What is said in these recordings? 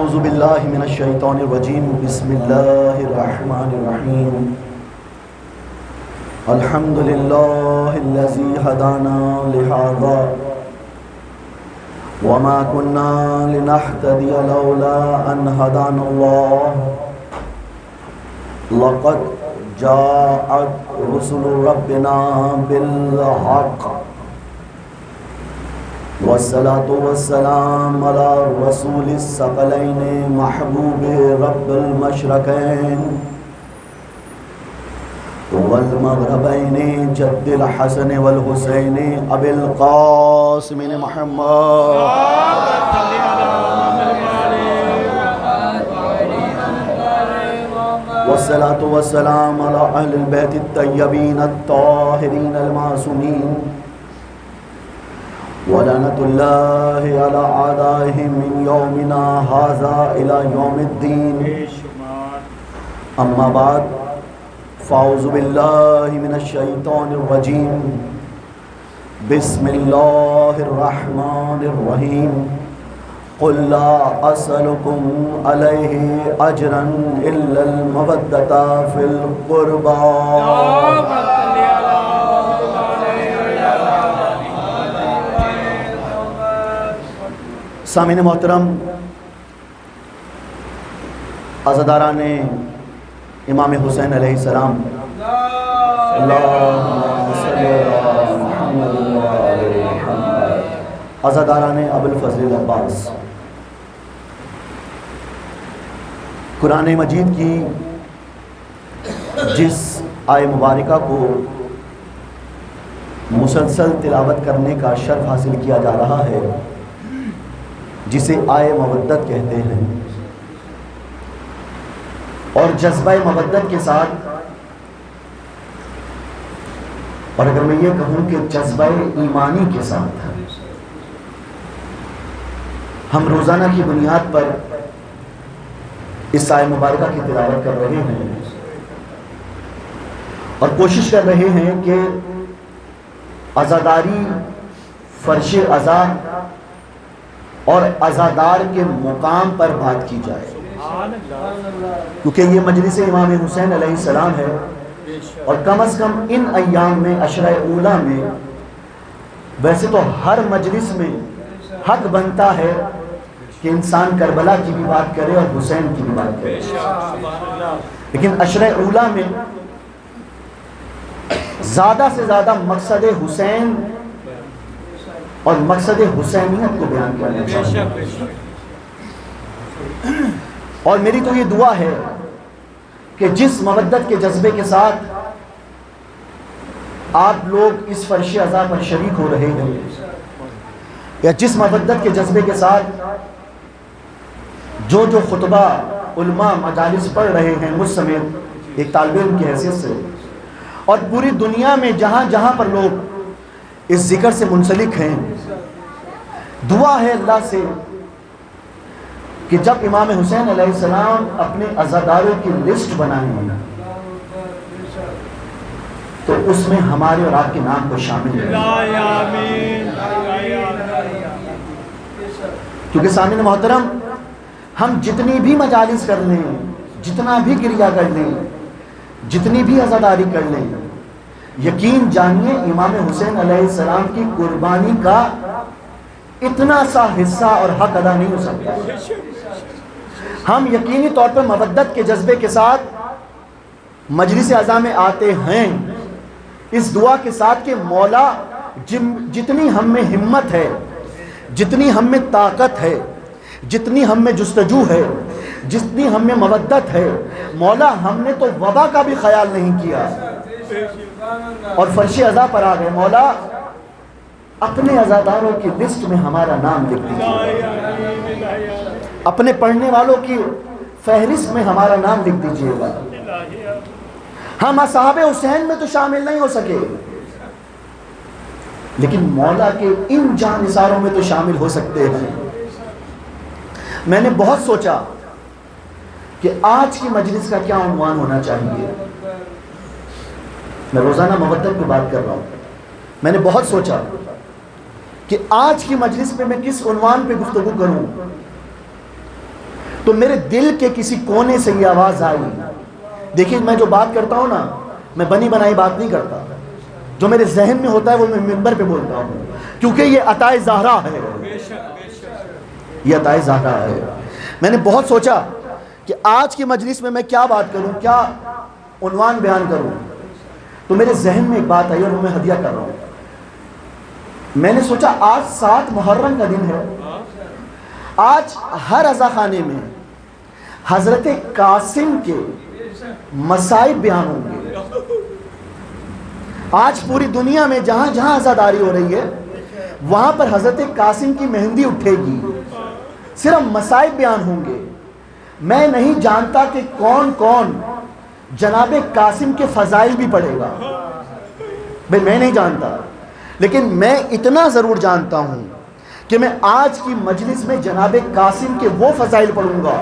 اعوذ باللہ من الشیطان الرجیم بسم اللہ الرحمن الرحیم الحمد للہ الذی ہدانا لہذا وما كنا لنهتدي لولا ان هدانا الله لقد جاءت رسل ربنا بالحق والصلاة والسلام على الرسول الثقلين محبوب رب المشرقين والمغربين جد الحسن والحسين أبي القاسم محمد والصلاة والسلام على أهل البيت الطيبين الطاهرين المعصومين ولعنة الله على أعدائهم من يومنا هذا إلى يوم الدين أما بعد فأعوذ بالله من الشيطان الرجيم بسم الله الرحمن الرحيم قل لا أسألكم عليه أجرا إلا المودة في القربى سامعین محترم، عزاداران امام حسین علیہ السلام، عزاداران ابوالفضل العباس، قرآن مجید کی جس آیہ مبارکہ کو مسلسل تلاوت کرنے کا شرف حاصل کیا جا رہا ہے، جسے آئے مودت کہتے ہیں، اور جذبہ مودت کے ساتھ، اور اگر میں یہ کہوں کہ جذبہ ایمانی کے ساتھ ہم روزانہ کی بنیاد پر اس آئے مبارکہ کی تلاوت کر رہے ہیں اور کوشش کر رہے ہیں کہ عزاداری، فرش عزا اور عزادار کے مقام پر بات کی جائے، کیونکہ یہ مجلس امام حسین علیہ السلام ہے، اور کم از کم ان ایام میں، عشرہ اولیٰ میں، ویسے تو ہر مجلس میں حق بنتا ہے کہ انسان کربلا کی بھی بات کرے اور حسین کی بھی بات کرے، لیکن عشرہ اولیٰ میں زیادہ سے زیادہ مقصد حسین اور مقصد حسینیت کو بیان کرنا چاہیے، اور میری تو یہ دعا ہے کہ جس مودت کے جذبے کے ساتھ آپ لوگ اس فرش عزا پر شریک ہو رہے ہیں، یا جس مودت کے جذبے کے ساتھ جو خطبہ علماء مجالس پڑھ رہے ہیں، مجھ سمیت ایک طالب علم کی حیثیت سے، اور پوری دنیا میں جہاں جہاں پر لوگ اس ذکر سے منسلک ہیں، دعا ہے اللہ سے کہ جب امام حسین علیہ السلام اپنے عزاداروں کی لسٹ بنائیں گے تو اس میں ہمارے اور آپ کے نام کو شامل کریں، کیونکہ سامعین محترم، ہم جتنی بھی مجالس کر لیں، جتنا بھی گریہ کر لیں، جتنی بھی عزاداری کر لیں، یقین جانیے امام حسین علیہ السلام کی قربانی کا اتنا سا حصہ اور حق ادا نہیں ہو سکتا۔ ہم یقینی طور پر مودت کے جذبے کے ساتھ مجلس عزا میں آتے ہیں، اس دعا کے ساتھ کہ مولا جتنی ہم میں ہمت ہے، جتنی ہم میں طاقت ہے، جتنی ہم میں جستجو ہے، جتنی ہم میں مودت ہے، مولا ہم نے تو وبا کا بھی خیال نہیں کیا اور فرش عزا پر آ گئے، مولا اپنے عزاداروں کی لسٹ میں ہمارا نام لکھ دیجیے، اپنے پڑھنے والوں کی فہرست میں ہمارا نام لکھ دیجیے گا۔ ہم اصحاب حسین میں تو شامل نہیں ہو سکے، لیکن مولا کے ان جانثاروں میں تو شامل ہو سکتے ہیں۔ میں نے بہت سوچا کہ آج کی مجلس کا کیا عنوان ہونا چاہیے، میں روزانہ مودت پہ بات کر رہا ہوں، میں نے بہت سوچا کہ آج کی مجلس پہ میں کس عنوان پہ گفتگو کروں، تو میرے دل کے کسی کونے سے یہ آواز آئی. دیکھیے میں جو بات کرتا ہوں نا، میں بنی بنائی بات نہیں کرتا. جو میرے ذہن میں ہوتا ہے وہ میں ممبر پہ بولتا ہوں، کیونکہ یہ عطائے زہرا ہے. یہ عطائے زہرا ہے. میں نے بہت سوچا کہ آج کی مجلس میں کیا بات کروں، کیا عنوان بیان کروں. تو میرے ذہن میں ایک بات آئی اور وہ میں ہدیہ کر رہا ہوں. میں نے سوچا آج 7 محرم کا دن ہے. آج ہر عزا خانے میں حضرت قاسم کے مصائب بیان ہوں گے. آج پوری دنیا میں جہاں جہاں عزاداری ہو رہی ہے وہاں پر حضرت قاسم کی مہندی اٹھے گی، صرف مصائب بیان ہوں گے. میں نہیں جانتا کہ کون کون جناب قاسم کے فضائل بھی پڑھے گا، بھئی میں نہیں جانتا، لیکن میں اتنا ضرور جانتا ہوں کہ میں آج کی مجلس میں جناب قاسم کے وہ فضائل پڑھوں گا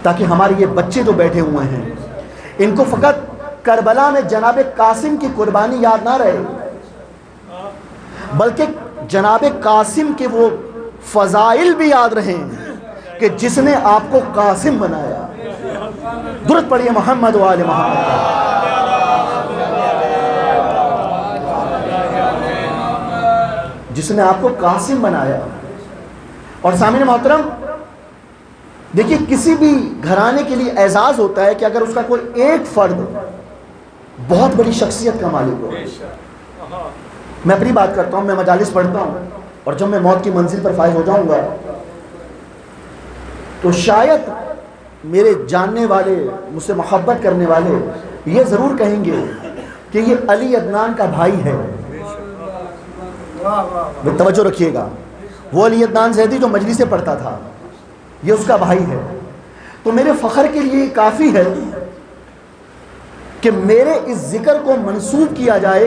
تاکہ ہمارے یہ بچے جو بیٹھے ہوئے ہیں ان کو فقط کربلا میں جناب قاسم کی قربانی یاد نہ رہے، بلکہ جناب قاسم کے وہ فضائل بھی یاد رہیں کہ جس نے آپ کو قاسم بنایا. درود پڑھیے محمد و آل محمد. جس نے آپ کو قاسم بنایا. اور سامعین محترم دیکھیے، کسی بھی گھرانے کے لیے اعزاز ہوتا ہے کہ اگر اس کا کوئی ایک فرد بہت بڑی شخصیت کا مالک ہو. میں اپنی بات کرتا ہوں، میں مجالس پڑھتا ہوں اور جب میں موت کی منزل پر فائز ہو جاؤں گا تو شاید میرے جاننے والے، مجھ سے محبت کرنے والے یہ ضرور کہیں گے کہ یہ علی عدنان کا بھائی ہے. توجہ رکھیے گا، وہ علی عدنان زیدی جو مجلس سے پڑھتا تھا یہ اس کا بھائی ہے. تو میرے فخر کے لیے کافی ہے کہ میرے اس ذکر کو منسوب کیا جائے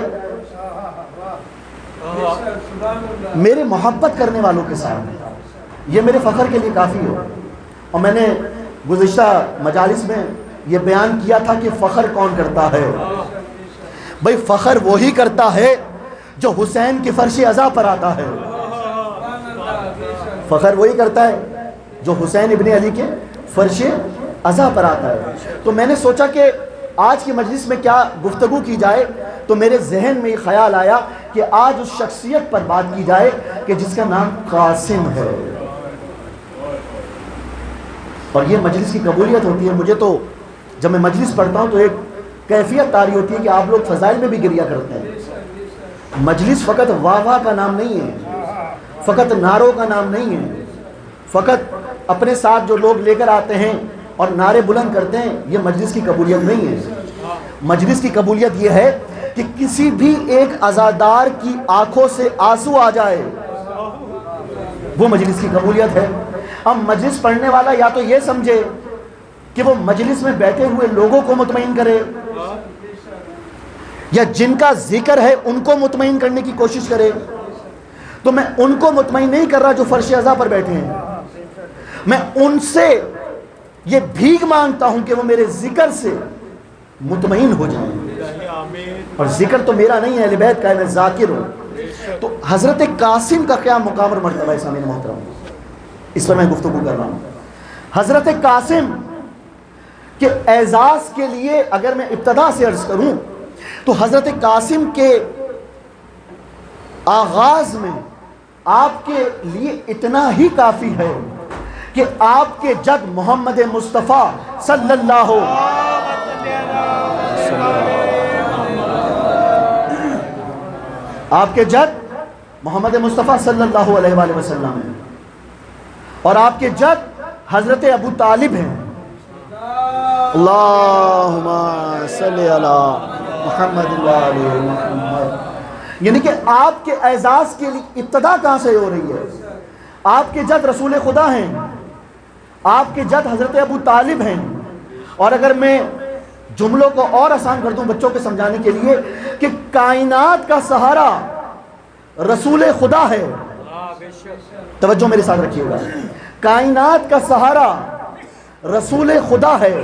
میرے محبت کرنے والوں کے ساتھ. یہ میرے فخر کے لیے کافی ہے. اور میں نے گزشتہ مجالس میں یہ بیان کیا تھا کہ فخر کون کرتا ہے. بھئی فخر وہی کرتا ہے جو حسین کے فرش عزا پر آتا ہے. فخر وہی کرتا ہے جو حسین ابن علی کے فرش عزا پر آتا ہے. تو میں نے سوچا کہ آج کی مجلس میں کیا گفتگو کی جائے، تو میرے ذہن میں یہ خیال آیا کہ آج اس شخصیت پر بات کی جائے کہ جس کا نام قاسم ہے. اور یہ مجلس کی قبولیت ہوتی ہے. مجھے تو جب میں مجلس پڑھتا ہوں تو ایک کیفیت طاری ہوتی ہے کہ آپ لوگ فضائل میں بھی گریہ کرتے ہیں. مجلس فقط واہ واہ کا نام نہیں ہے، فقط نعروں کا نام نہیں ہے، فقط اپنے ساتھ جو لوگ لے کر آتے ہیں اور نعرے بلند کرتے ہیں، یہ مجلس کی قبولیت نہیں ہے. مجلس کی قبولیت یہ ہے کہ کسی بھی ایک عزادار کی آنکھوں سے آنسو آ جائے، وہ مجلس کی قبولیت ہے. اب مجلس پڑھنے والا یا تو یہ سمجھے کہ وہ مجلس میں بیٹھے ہوئے لوگوں کو مطمئن کرے، یا جن کا ذکر ہے ان کو مطمئن کرنے کی کوشش کرے. تو میں ان کو مطمئن نہیں کر رہا جو فرش عزا پر بیٹھے ہیں، میں ان سے یہ بھیک مانگتا ہوں کہ وہ میرے ذکر سے مطمئن ہو جائیں. اور ذکر تو میرا نہیں ہے، اہل بیت کا ہے، میں ذاکر ہوں. تو حضرت قاسم کا کیا مقام اور مرتبہ ہے سامعین محترم، اس پر میں گفتگو کر رہا ہوں. حضرت قاسم کے اعزاز کے لیے اگر میں ابتدا سے عرض کروں تو حضرت قاسم کے آغاز میں آپ کے لیے اتنا ہی کافی ہے کہ آپ کے جد محمد مصطفیٰ صلی اللہ آپ کے جد محمد مصطفیٰ صلی اللہ علیہ وآلہ وسلم ہیں، اور آپ کے جد حضرت ابو طالب ہیں. اللہم صلی علی محمد علی محمد. یعنی کہ آپ کے اعزاز کے لیے ابتدا کہاں سے ہو رہی ہے؟ آپ کے جد رسول خدا ہیں، آپ کے جد حضرت ابو طالب ہیں. اور اگر میں جملوں کو اور آسان کر دوں بچوں کے سمجھانے کے لیے کہ کائنات کا سہارا رسول خدا ہے. توجہ میرے ساتھ رکھیے گا، کائنات کا سہارا رسول خدا ہے،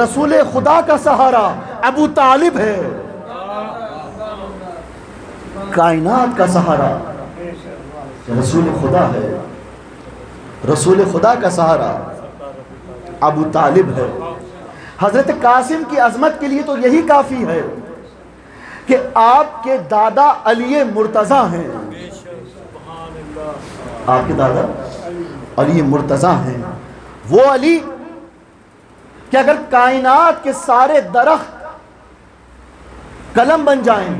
رسول خدا کا سہارا ابو طالب ہے. کائنات کا سہارا رسول خدا ہے، رسول خدا کا سہارا ابو طالب ہے۔ حضرت قاسم کی عظمت کے لیے تو یہی کافی ہے کہ آپ کے دادا علی مرتضیٰ ہیں، آپ کے دادا علی مرتضیٰ ہیں، وہ علی کہ اگر کائنات کے سارے درخت قلم بن جائیں،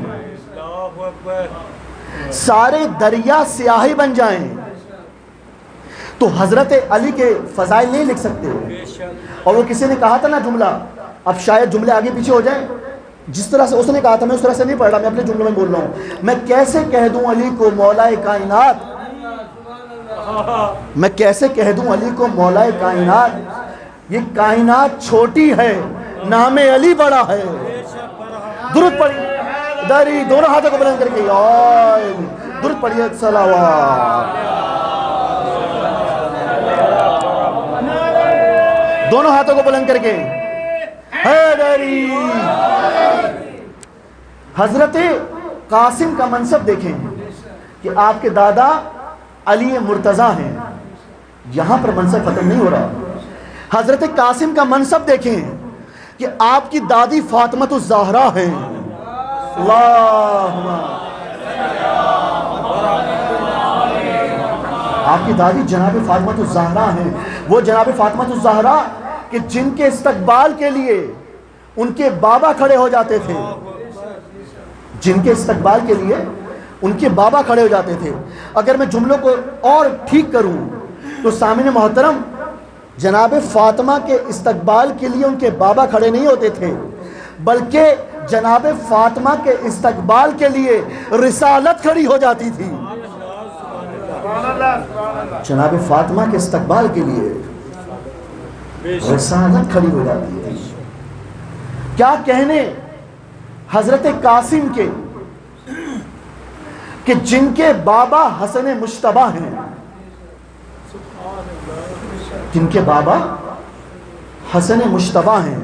سارے دریا سیاہی بن جائیں، تو حضرت علی کے فضائل نہیں لکھ سکتے ہو۔ اور وہ کسی نے کہا تھا نا جملہ، اب شاید جملے آگے پیچھے ہو جائیں، جس طرح سے اس نے کہا تھا میں اس طرح سے نہیں پڑھ رہا، میں اپنے جملوں میں بول رہا ہوں، میں کیسے کہہ دوں علی کو مولا کائنات، میں کیسے کہہ دوں علی کو مولا کائنات، یہ کائنات چھوٹی ہے، نام علی بڑا ہے۔ درود پڑھیے داری دونوں ہاتھوں کو بلند کر کے، درود پڑھیے صلوات، دونوں ہاتھوں کو بلند کر کے حیدری۔ حضرت قاسم کا منصب دیکھیں کہ آپ کے دادا علی مرتضیٰ ہیں، یہاں پر منصب ختم نہیں ہو رہا۔ حضرت قاسم کا منصب دیکھیں کہ آپ کی دادی فاطمہ الزہرا ہیں، اللہم آپ کی دادی جناب فاطمہ الزہرا ہیں، وہ جناب فاطمہ الزہرا کہ جن کے استقبال کے لیے ان کے بابا کھڑے ہو جاتے تھے، جن کے استقبال کے لیے ان کے بابا کھڑے ہو جاتے تھے۔ اگر میں جملوں کو اور ٹھیک کروں تو سامعین محترم، جناب فاطمہ کے استقبال کے لیے ان کے بابا کھڑے نہیں ہوتے تھے، بلکہ جناب فاطمہ کے استقبال کے لیے رسالت کھڑی ہو جاتی تھی۔ جناب فاطمہ کے استقبال کے لیے رسالت کھڑی ہو جاتی ہے۔ کیا کہنے حضرت قاسم کے کہ جن کے بابا حسن مجتبیٰ ہیں، جن کے بابا حسن مجتبیٰ ہیں،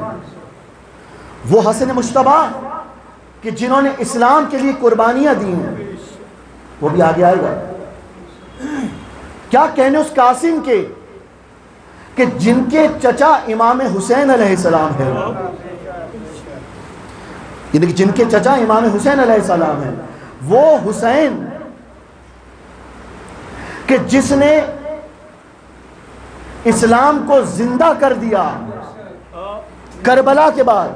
وہ حسن مجتبیٰ کہ جنہوں نے اسلام کے لیے قربانیاں دی ہیں، وہ بھی آگے آئے گا۔ کیا کہنے اس قاسم کے کہ جن کے چچا امام حسین علیہ السلام ہے، یعنی کہ جن کے چچا امام حسین علیہ السلام ہے، وہ حسین کہ جس نے اسلام کو زندہ کر دیا کربلا کے بعد،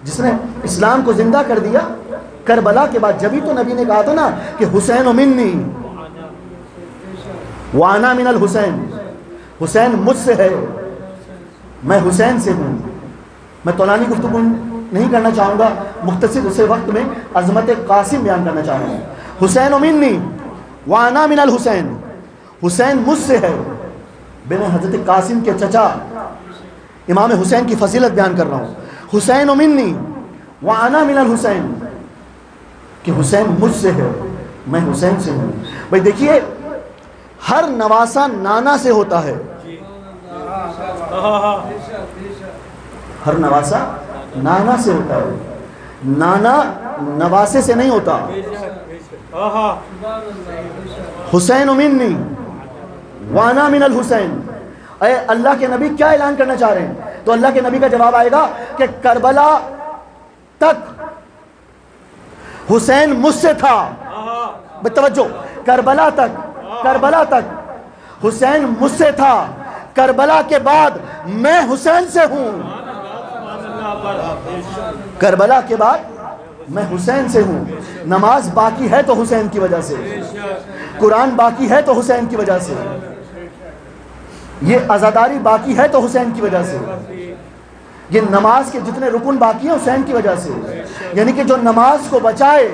جس نے اسلام کو زندہ کر دیا کربلا کے بعد۔ جبھی تو نبی نے کہا تھا نا کہ حسین منی وانا من الحسین، حسین مجھ سے ہے، میں حسین سے ہوں۔ میں طولانی گفتگو نہیں کرنا چاہوں گا، مختصر اسے وقت میں عظمت قاسم بیان کرنا چاہوں گا۔ حسین منی وانا من الحسین، حسین مجھ سے ہے، میں حضرت قاسم کے چچا امام حسین کی فضیلت بیان کر رہا ہوں۔ حسین منی وانا من الحسین، کہ حسین مجھ سے ہے، میں حسین سے ہوں۔ بھائی دیکھیے، ہر نواسہ نانا سے ہوتا ہے، ہر نواسہ نانا سے ہوتا ہے، نانا نواسے سے نہیں ہوتا۔ حسین منی وانا من الحسین، اے اللہ کے نبی کیا اعلان کرنا چاہ رہے ہیں؟ تو اللہ کے نبی کا جواب آئے گا کہ کربلا تک حسین مجھ سے تھا۔ بتوجہ، کربلا تک حسین مجھ سے تھا، کربلا کے بعد میں حسین سے ہوں، کربلا کے بعد میں حسین سے ہوں۔ نماز باقی ہے تو حسین کی وجہ سے، قرآن باقی ہے تو حسین کی وجہ سے، یہ عزاداری باقی ہے تو حسین کی وجہ سے، یہ نماز کے جتنے رکن باقی ہیں حسین کی وجہ سے۔ یعنی کہ جو نماز کو بچائے،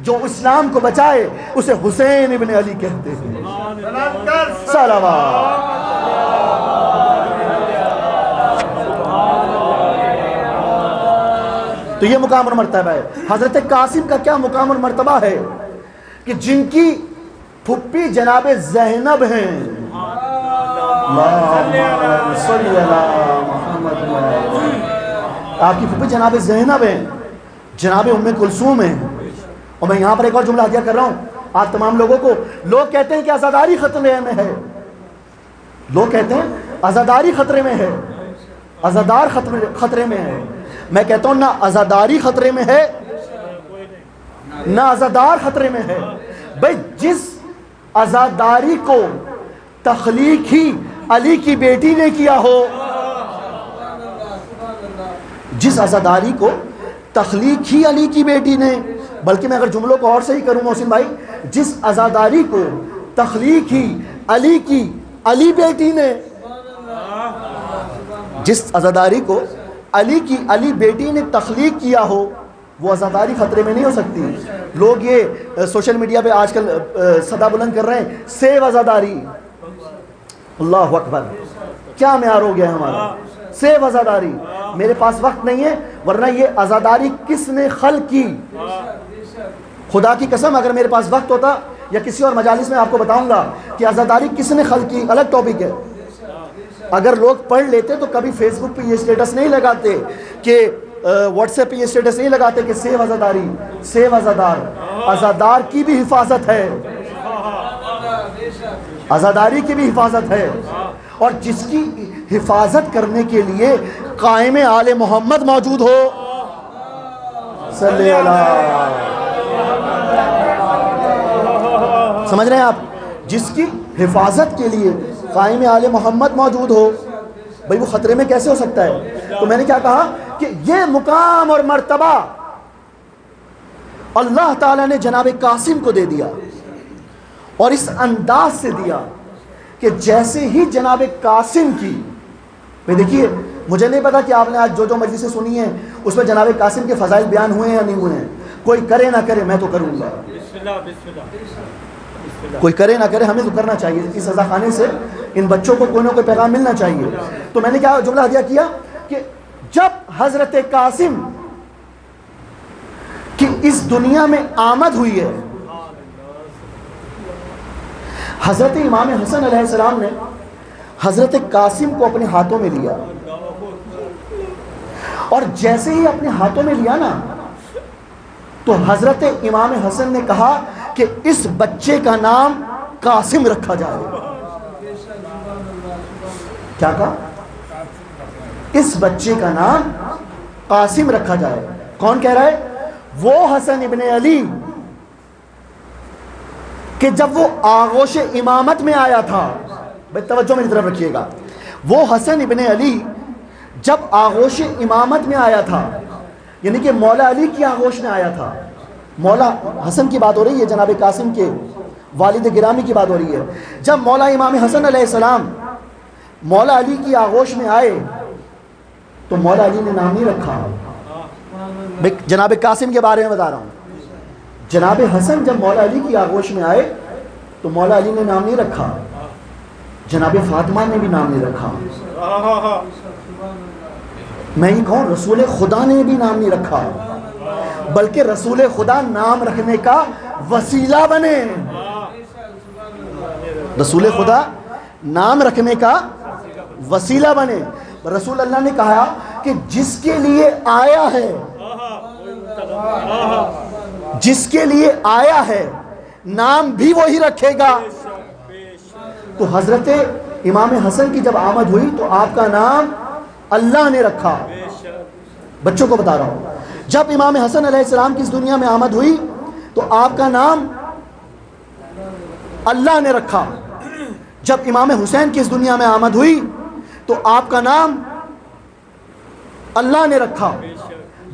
جو اسلام کو بچائے، اسے حسین ابن علی کہتے ہیں۔ صلوات۔ تو یہ مقام اور مرتبہ ہے۔ حضرت قاسم کا کیا مقام اور مرتبہ ہے کہ جن کی پھپھی جناب زینب ہیں، آپ کی پھپھی جناب زینب ہیں، جناب ام کلثوم ہیں۔ اور میں یہاں پر ایک اور جملہ ہدیہ کر رہا ہوں آپ تمام لوگوں کو۔ لوگ کہتے ہیں کہ عزاداری ختم میں ہے، لوگ کہتے ہیں عزاداری خطرے میں ہے، عزادار خطرے میں ہے. میں کہتا ہوں نہ عزاداری خطرے میں ہے نہ عزادار خطرے میں ہے. بھئی جس عزاداری کو تخلیق ہی علی کی بیٹی نے کیا ہو، جس عزاداری کو تخلیق ہی علی کی بیٹی نے، بلکہ میں اگر جملوں کو اور صحیح کروں محسن بھائی، جس عزاداری کو تخلیق ہی علی کی علی بیٹی نے، جس عزاداری کو علی کی علی بیٹی نے تخلیق کیا ہو، وہ عزاداری خطرے میں نہیں ہو سکتی. لوگ یہ سوشل میڈیا پہ آج کل صدا بلند کر رہے ہیں سیو عزاداری. اللہ اکبر، کیا معیار ہو گیا ہے ہمارا، سیو عزاداری. میرے پاس وقت نہیں ہے، ورنہ یہ عزاداری کس نے خلق کی؟ خدا کی قسم اگر میرے پاس وقت ہوتا یا کسی اور مجالس میں آپ کو بتاؤں گا کہ عزاداری کس نے خلق کی، الگ ٹاپک ہے. اگر لوگ پڑھ لیتے تو کبھی فیس بک پہ یہ اسٹیٹس نہیں لگاتے کہ واٹس ایپ پہ یہ اسٹیٹس نہیں لگاتے کہ سیو عزاداری، سیو عزادار. عزادار کی بھی حفاظت ہے، عزاداری کی بھی حفاظت ہے. اور جس کی حفاظت کرنے کے لیے قائم آل محمد موجود ہو، صلی اللہ، سمجھ رہے ہیں آپ، جس کی حفاظت کے لیے قائم آل محمد موجود ہو، بھئی وہ خطرے میں کیسے ہو سکتا ہے؟ تو میں نے کیا کہا کہ یہ مقام اور مرتبہ اللہ تعالیٰ نے جناب قاسم کو دے دیا، اور اس انداز سے دیا کہ جیسے ہی جناب قاسم کی، میں دیکھیے مجھے نہیں پتا کہ آپ نے آج جو جو مجلسیں سنی ہیں اس میں جناب قاسم کے فضائل بیان ہوئے ہیں یا نہیں ہوئے ہیں. کوئی کرے نہ کرے میں تو کروں گا، کوئی کرے نہ کرے ہمیں تو کرنا چاہیے. اس سزا خانے سے ان بچوں کو کوئی نہ کوئی پیغام ملنا چاہیے. تو میں نے کیا جملہ ہدیہ کیا کہ جب حضرت قاسم کی اس دنیا میں آمد ہوئی ہے، حضرت امام حسن علیہ السلام نے حضرت قاسم کو اپنے ہاتھوں میں لیا، اور جیسے ہی اپنے ہاتھوں میں لیا نا تو حضرت امام حسن نے کہا کہ اس بچے کا نام قاسم رکھا جائے. کیا کہا؟ اس بچے کا نام قاسم رکھا جائے. کون کہہ رہا ہے؟ وہ حسن ابن علی کہ جب وہ آغوش امامت میں آیا تھا. بھائی توجہ میری طرف رکھیے گا. وہ حسن ابن علی جب آغوش امامت میں آیا تھا، یعنی کہ مولا علی کی آغوش میں آیا تھا. مولا حسن کی بات ہو رہی ہے، جناب قاسم کے والد گرامی کی بات ہو رہی ہے. جب مولا امام حسن علیہ السلام مولا علی کی آغوش میں آئے تو مولا علی نے نام نہیں رکھا. جناب قاسم کے بارے میں بتا رہا ہوں. جناب حسن جب مولا علی کی آغوش میں آئے تو مولا علی نے نام نہیں رکھا، جناب فاطمہ نے بھی نام نہیں رکھا. میں یہ کہوں رسول خدا نے بھی نام نہیں رکھا، بلکہ رسول خدا نام رکھنے کا وسیلہ بنے. رسول خدا نام رکھنے کا وسیلہ بنے. رسول اللہ نے کہا کہ جس کے لیے آیا ہے، جس کے لیے آیا ہے نام بھی وہی رکھے گا. تو حضرت امام حسن کی جب آمد ہوئی تو آپ کا نام اللہ نے رکھا. بچوں کو بتا رہا ہوں، جب امام حسن علیہ السلام کی اس دنیا میں آمد ہوئی تو آپ کا نام اللہ نے رکھا. جب امام حسین کی اس دنیا میں آمد ہوئی تو آپ کا نام اللہ نے رکھا.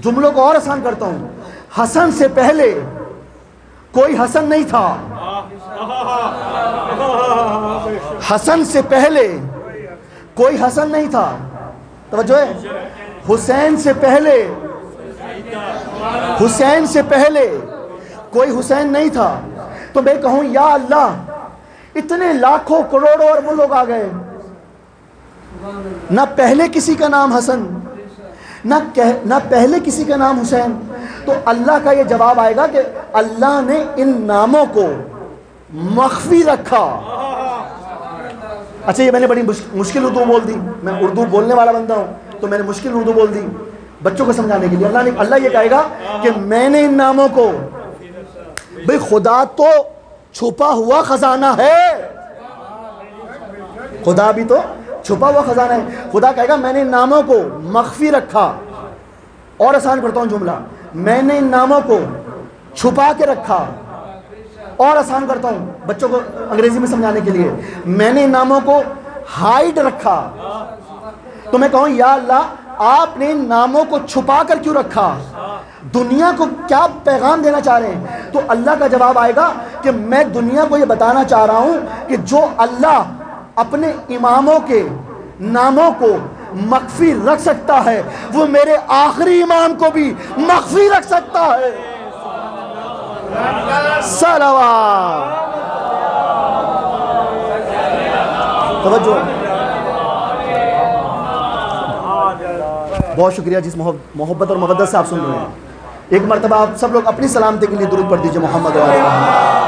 جملوں کو اور آسان کرتا ہوں، حسن سے پہلے کوئی حسن نہیں تھا. حسن سے پہلے کوئی حسن نہیں تھا. توجہ ہے. حسین سے پہلے، حسین سے پہلے کوئی حسین نہیں تھا. تو میں کہوں یا اللہ، اتنے لاکھوں کروڑوں اور وہ لوگ آ گئے، نہ پہلے کسی کا نام حسن نہ پہلے کسی کا نام حسین. تو اللہ کا یہ جواب آئے گا کہ اللہ نے ان ناموں کو مخفی رکھا. اچھا یہ میں نے بڑی مشکل اردو بول دی، میں اردو بولنے والا بندہ ہوں تو میں نے مشکل اردو بول دی بچوں کو سمجھانے کے لیے. اللہ یہ کہے گا کہ میں نے ان ناموں کو، بھئی خدا تو چھپا ہوا خزانہ ہے. خدا بھی تو چھپا ہوا خزانہ ہے. خدا کہے گا میں نے ان ناموں کو مخفی رکھا. اور آسان کرتا ہوں جملہ, میں نے ان ناموں کو چھپا کے رکھا. اور آسان کرتا ہوں بچوں کو انگریزی میں سمجھانے کے لیے, میں نے ان ناموں کو ہائیڈ رکھا. تو میں کہوں یا اللہ آپ نے ان ناموں کو چھپا کر کیوں رکھا, دنیا کو کیا پیغام دینا چاہ رہے ہیں؟ تو اللہ کا جواب آئے گا کہ میں دنیا کو یہ بتانا چاہ رہا ہوں کہ جو اللہ اپنے اماموں کے ناموں کو مخفی رکھ سکتا ہے وہ میرے آخری امام کو بھی مخفی رکھ سکتا ہے. صلوات. توجہ, بہت شکریہ جس محبت اور مودت سے آپ سن رہے ہیں. ایک مرتبہ آپ سب لوگ اپنی سلامتی کے لیے درود پڑھ دیجئے محمد و آل محمد.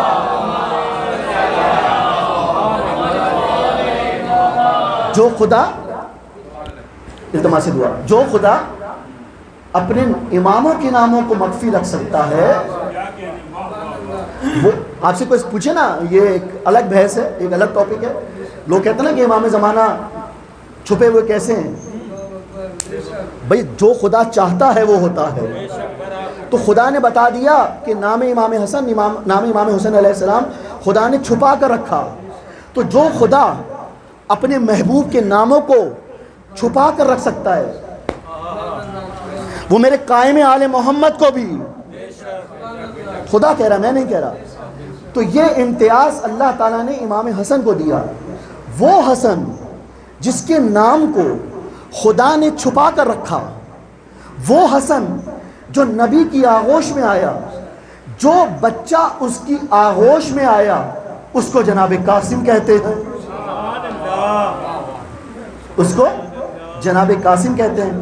جو خدا, التماس دعا, جو خدا اپنے اماموں کے ناموں کو مخفی رکھ سکتا ہے, وہ آپ سے کوئی پوچھے نا, یہ ایک الگ بحث ہے, ایک الگ ٹاپک ہے. لوگ کہتے ہیں نا کہ امام زمانہ چھپے ہوئے کیسے ہیں. بھئی جو خدا چاہتا ہے وہ ہوتا ہے. تو خدا نے بتا دیا کہ نام امام حسن, نام امام حسین علیہ السلام خدا نے چھپا کر رکھا. تو جو خدا اپنے محبوب کے ناموں کو چھپا کر رکھ سکتا ہے وہ میرے قائم آل محمد کو بھی, خدا کہہ رہا, میں نہیں کہہ رہا. تو یہ امتیاز اللہ تعالیٰ نے امام حسن کو دیا. وہ حسن جس کے نام کو خدا نے چھپا کر رکھا, وہ حسن جو نبی کی آغوش میں آیا, جو بچہ اس کی آغوش میں آیا اس کو جناب قاسم کہتے ہیں. اس کو جناب قاسم کہتے ہیں.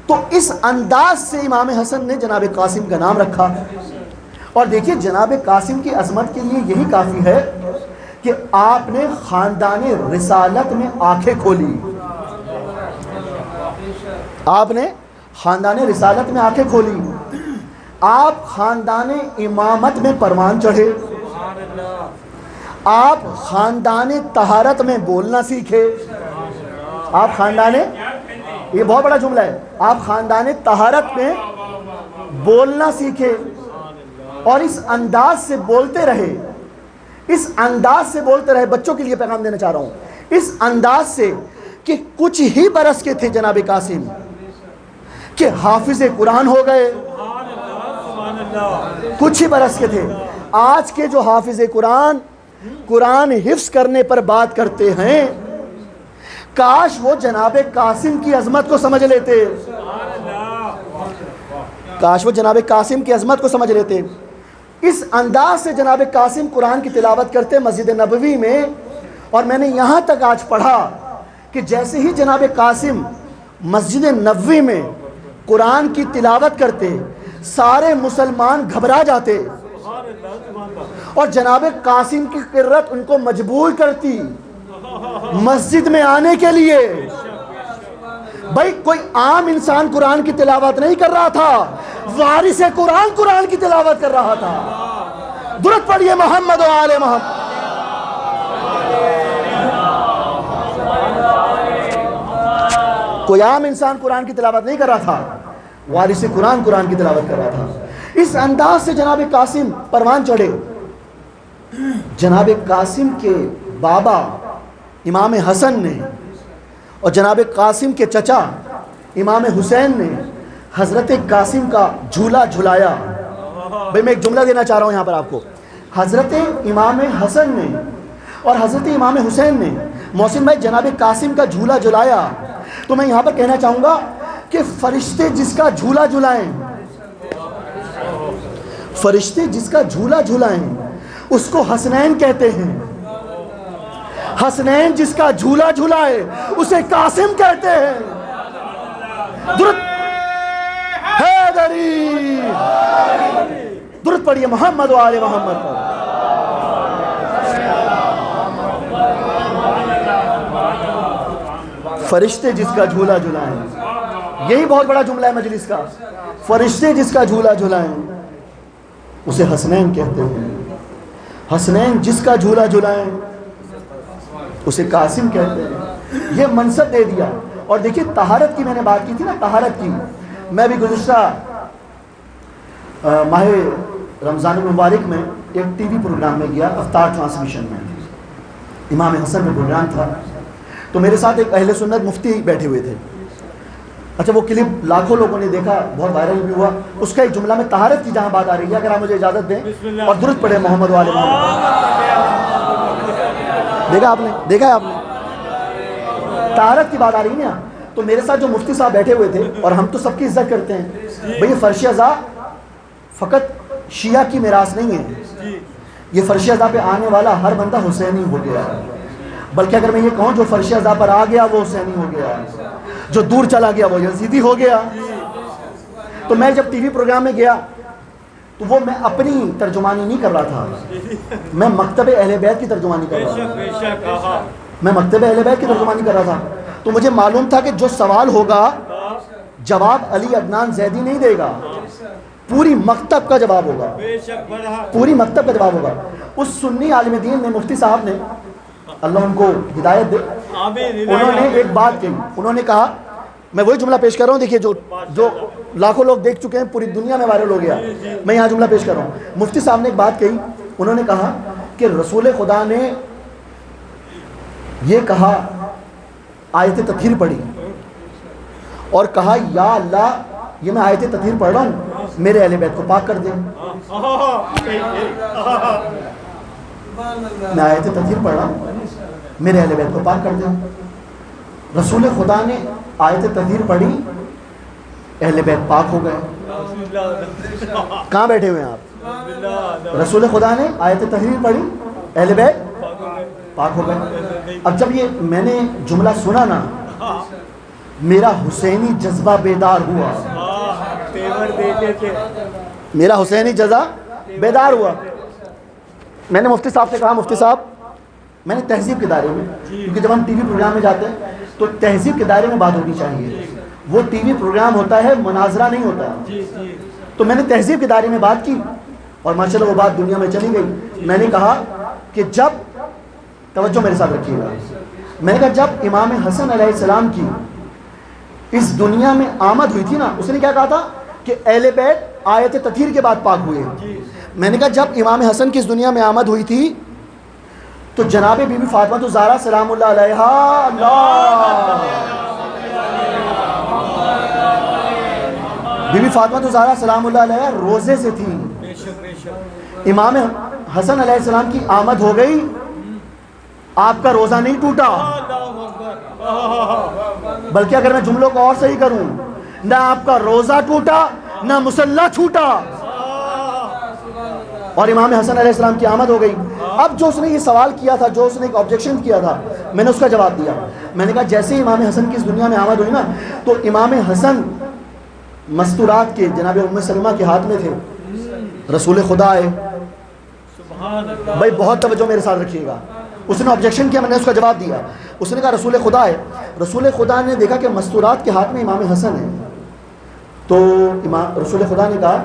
تو اس انداز سے امام حسن نے جناب قاسم کا نام رکھا. اور دیکھیے جناب قاسم کی عظمت کے لیے یہی کافی ہے کہ آپ نے خاندان رسالت میں آنکھیں کھولی. آپ نے خاندان رسالت میں آنکھیں کھولی. آپ خاندان امامت میں پروان چڑھے. آپ خاندان طہارت میں بولنا سیکھے. آپ خاندان, یہ بہت بڑا جملہ ہے, آپ خاندان طہارت میں بولنا سیکھے اور اس انداز سے بولتے رہے. اس انداز سے بولتے رہے. بچوں کے لیے پیغام دینا چاہ رہا ہوں, اس انداز سے کہ کچھ ہی برس کے تھے جناب قاسم کہ حافظ قرآن ہو گئے. کچھ ہی برس کے تھے. آج کے جو حافظ قرآن حفظ کرنے پر بات کرتے ہیں, کاش وہ جناب قاسم کی عظمت کو سمجھ لیتے. کاش وہ جناب قاسم کی عظمت کو سمجھ لیتے. اس انداز سے جناب قاسم قرآن کی تلاوت کرتے مسجد نبوی میں. اور میں نے یہاں تک آج پڑھا کہ جیسے ہی جناب قاسم مسجد نبوی میں قرآن کی تلاوت کرتے سارے مسلمان گھبرا جاتے اور جناب قاسم کی قرت ان کو مجبور کرتی مسجد میں آنے کے لیے. بھائی کوئی عام انسان قرآن کی تلاوت نہیں کر رہا تھا, وارث قرآن کی تلاوت کر رہا تھا. درود پڑھیے محمد و آل محمد. کوئی عام انسان قرآن کی تلاوت نہیں کر رہا تھا, وارث قرآن کی تلاوت کر رہا تھا. اس انداز سے جناب قاسم پروان چڑھے. جناب قاسم کے بابا امام حسن نے اور جناب قاسم کے چچا امام حسین نے حضرت قاسم کا جھولا جھلایا. بھئی میں ایک جملہ دینا چاہ رہا ہوں یہاں پر آپ کو. حضرت امام حسن نے اور حضرت امام حسین نے محسن بھائی جناب قاسم کا جھولا جھلایا. تو میں یہاں پر کہنا چاہوں گا کہ فرشتے جس کا جھولا جھلائیں, فرشتے جس کا جھولا جھلائیں اس کو حسنین کہتے ہیں. حسنین جس کا جھولا جھلائے اسے قاسم کہتے ہیں. درود حیدری, درود پڑھیے محمد و آل محمد پر. فرشتے جس کا جھولا جھلائیں, یہی بہت بڑا جملہ ہے مجلس کا. فرشتے جس کا جھولا جھلائیں اسے حسنین کہتے ہیں. حسنین جس کا جھولا جھلائیں اسے قاسم کہتے ہیں، یہ منصب دے دیا۔ اور دیکھیے طہارت کی میں نے بات کی تھی نا، طہارت کی، میں بھی گزشتہ ماہ رمضان المبارک میں ایک ٹی وی پروگرام میں گیا، افطار ٹرانسمیشن میں، امام حسن میں پروگرام تھا، تو میرے ساتھ ایک اہل سنت مفتی بیٹھے ہوئے تھے۔ اچھا وہ کلپ لاکھوں لوگوں نے دیکھا، بہت وائرل بھی ہوا۔ اس کا ایک جملہ میں طہارت کی جہاں بات آ رہی ہے، اگر آپ مجھے اجازت دیں اور درود پڑھے محمد والے محمد۔ دیکھا آپ نے، دیکھا ہے آپ نے، طہارت کی بات آ رہی ہے نا، تو میرے ساتھ جو مفتی صاحب بیٹھے ہوئے تھے، اور ہم تو سب کی عزت کرتے ہیں بھئی، یہ فرش ازا فقط شیعہ کی میراث نہیں ہے، یہ فرش ازا پہ آنے والا ہر بندہ حسینی ہو گیا، بلکہ اگر میں یہ کہوں جو فرش ازا پر آ گیا وہ حسینی ہو گیا، جو دور چلا گیا وہ یزیدی ہو گیا۔ تو میں جب ٹی وی پروگرام میں گیا تو وہ میں اپنی ترجمانی نہیں کر رہا تھا، میں مکتب اہل بیت کی ترجمانی کر رہا تھا، میں مکتب اہل بیت کی ترجمانی کر رہا تھا۔ تو مجھے معلوم تھا کہ جو سوال ہوگا جواب علی عدنان زیدی نہیں دے گا، پوری مکتب کا جواب ہوگا، پوری مکتب کا جواب ہوگا۔ اس سنی عالم دین نے، مفتی صاحب نے، اللہ ان کو ہدایت دے، انہوں نے ایک بات کہی، انہوں نے کہا، میں وہی جملہ پیش کر رہا ہوں، دیکھیے جو لاکھوں لوگ دیکھ چکے ہیں، پوری دنیا میں وائرل ہو گیا، میں یہاں جملہ پیش کر رہا ہوں۔ مفتی صاحب نے ایک بات کہی، انہوں نے کہا کہ رسول خدا نے یہ کہا، آیت تطہیر پڑھی اور کہا یا اللہ یہ میں آیت تطہیر پڑھ رہا ہوں، میرے اہل بیت کو پاک کر دے۔ میں آیت تطہیر پڑھ رہا ہوں، میرے اہل بیت کو پاک کر دے۔ رسول خدا نے آیت تطہیر پڑھی، اہل بیت پاک ہو گئے۔ کہاں بیٹھے ہوئے ہیں آپ؟ رسول خدا نے آیت تطہیر پڑھی، اہل بیت پاک ہو گئے۔ اب جب یہ میں نے جملہ سنا نا، میرا حسینی جذبہ بیدار ہوا، میرا حسینی جذبہ بیدار ہوا۔ میں نے مفتی صاحب سے کہا، مفتی صاحب میں نے تہذیب کے دائرے میں، کیونکہ جب ہم ٹی وی پروگرام میں جاتے ہیں تو تہذیب کے دائرے میں بات ہونی چاہیے، وہ ٹی وی پروگرام ہوتا ہے، مناظرہ نہیں ہوتا ہے۔ تو میں نے تہذیب کے دائرے میں بات کی اور ماشاءاللہ وہ بات دنیا میں چلی گئی۔ میں نے کہا کہ جب، توجہ میرے ساتھ رکھیے گا، میں نے کہا جب امام حسن علیہ السلام کی اس دنیا میں آمد ہوئی تھی نا، اس نے کیا کہا تھا کہ اہل بیت آیت تطہیر کے بعد پاک ہوئے۔ میں نے کہا جب امام حسن کی اس دنیا میں آمد ہوئی تھی تو جناب بی بی فاطمہ الزہرا سلام اللہ علیہا، بی بی فاطمہ الزہرا سلام اللہ علیہا روزے سے تھی۔ امام حسن علیہ السلام کی آمد ہو گئی، آپ کا روزہ نہیں ٹوٹا، بلکہ اگر میں جملوں کو اور صحیح کروں، نہ آپ کا روزہ ٹوٹا نہ مصلی چھوٹا، اور امام حسن علیہ السلام کی آمد ہو گئی۔ اب جو اس نے یہ سوال کیا تھا، جو اس نے ایک آبجیکشن کیا تھا، میں نے اس کا جواب دیا۔ میں نے کہا جیسے امام حسن کی اس دنیا میں آمد ہوئی نا، تو امام حسن مستورات کے جناب ام سلمہ کے ہاتھ میں تھے، رسول خدا آئے۔ بھائی بہت توجہ میرے ساتھ رکھیے گا، اس نے آبجیکشن کیا، میں نے اس کا جواب دیا۔ اس نے کہا رسول خدا ہے، رسول خدا نے دیکھا کہ مستورات کے ہاتھ میں امام حسن ہے، تو رسول خدا نے کہا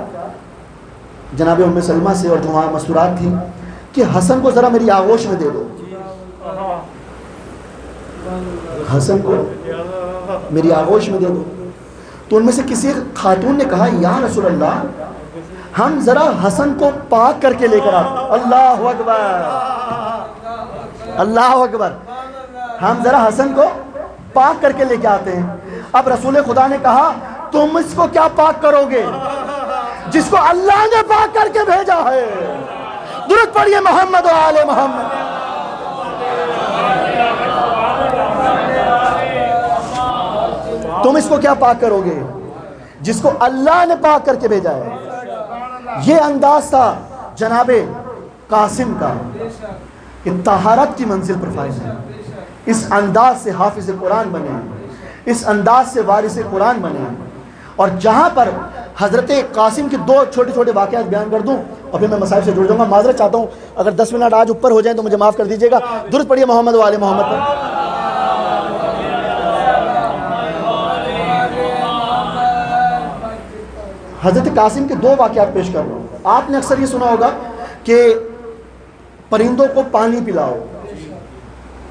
جناب ام سلمہ سے، اور جو وہاں مستورات تھی، کہ حسن کو ذرا میری آغوش میں دے دو، حسن کو میری آغوش میں دے دو۔ تو ان میں سے کسی خاتون نے کہا یا رسول اللہ ہم ذرا حسن کو پاک کر کے لے کر آتے۔ اللہ اکبر، اللہ اکبر، ہم ذرا حسن کو پاک کر کے لے کے آتے ہیں۔ اب رسول خدا نے کہا تم اس کو کیا پاک کرو گے جس کو اللہ نے پاک کر کے بھیجا ہے؟ درود پڑھیے محمد و آل محمد۔ تم اس کو کیا پاک کرو گے جس کو اللہ نے پاک کر کے بھیجا ہے؟ یہ انداز تھا جناب قاسم کا، کہ طہارت کی منزل پر فائز ہے۔ اس انداز سے حافظ قرآن بنے ہیں، اس انداز سے وارث قرآن بنے ہیں۔ اور جہاں پر حضرت قاسم کے دو چھوٹے چھوٹے واقعات بیان کر دوں اور پھر میں مسائل سے جڑ جاؤں گا، معذرت چاہتا ہوں اگر 10 منٹ آج اوپر ہو جائیں تو مجھے معاف کر دیجیے گا۔ درود پڑھیے محمد و آل محمد پر۔ حضرت قاسم کے دو واقعات پیش کر رہا ہوں۔ آپ نے اکثر یہ سنا ہوگا کہ پرندوں کو پانی پلاؤ،